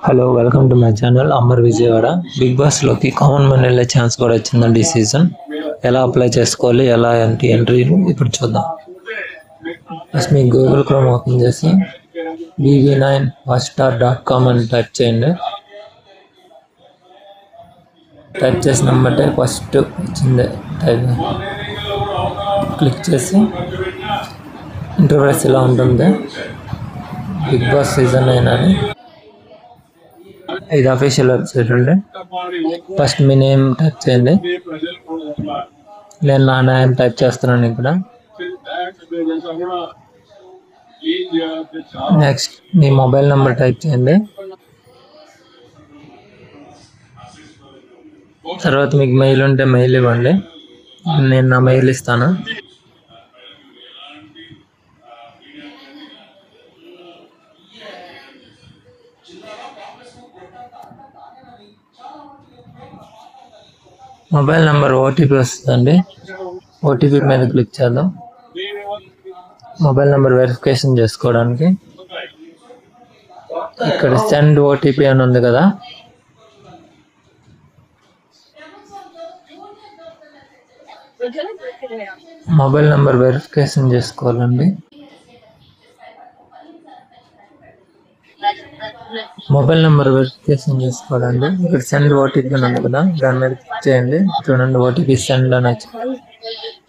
Hello, welcome to my channel Amar Vijayawada. Bigg Boss లోకి common man వెళ్ళే chance కూడా వచ్చిందండి ఈ సీజన్. ఎలా అప్లై చేసుకోవాలి, ఎలా ఎంట్రీ ఇప్పుడు చూద్దాం. ఫస్ట్ మీ గూగుల్ క్రోమ్ ఓపెన్ చేసి bv9hotstar.com అని టైప్ చేయండి. టైప్ చేసిన బట్టే ఫస్ట్ వచ్చింది టైప్ క్లిక్ చేసి ఇంటర్ఫేస్ ఇలా ఉంటుంది. బిగ్ బాస్ సీజన్ 9 అని ఇది అఫీషియల్ వెబ్సైట్ అండి. ఫస్ట్ మీ నేమ్ టైప్ చేయండి. నేను నా నేమ్ టైప్ చేస్తున్నాను ఇక్కడ. నెక్స్ట్ మీ మొబైల్ నెంబర్ టైప్ చేయండి. తర్వాత మీకు మెయిల్ ఉంటే మెయిల్ ఇవ్వండి. నేను నా మెయిల్ ఇస్తాను. మొబైల్ నెంబర్ ఓటీపీ వస్తుందండి. ఓటీపీ మీద క్లిక్ చేద్దాం. మొబైల్ నెంబర్ వెరిఫికేషన్ చేసుకోవడానికి ఇక్కడ సెండ్ ఓటీపీ అని ఉంది కదా, మొబైల్ నెంబర్ వెరిఫికేషన్ చేసుకోవాలండి. మొబైల్ నెంబర్ వెరిఫికేషన్ చేసుకోవాలండి. ఇక్కడ సెండ్ ఓటీపీ అని ఉంది కదా, దాని మీద క్లిక్ చేయండి. చూడండి ఓటీపీ సెండ్ అని వచ్చింది.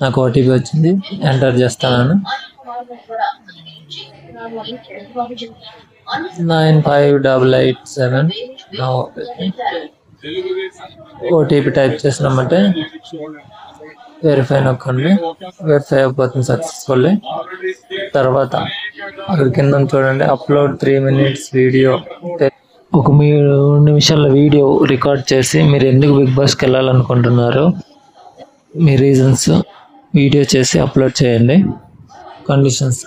నాకు ఓటీపీ వచ్చింది, ఎంటర్ చేస్తాను. 95887 ఓటీపీ టైప్ చేసినామంటే వెరిఫై నొక్కండి. వెరిఫై అయిపోతుంది సక్సెస్ఫుల్లీ. తర్వాత అక్కడ కింద చూడండి అప్లోడ్ 3 minutes వీడియో. ఒక 3 నిమిషాల వీడియో రికార్డ్ చేసి మీరు ఎందుకు బిగ్ బాస్కి వెళ్ళాలనుకుంటున్నారో మీ రీజన్స్ వీడియో చేసి అప్లోడ్ చేయండి. కండిషన్స్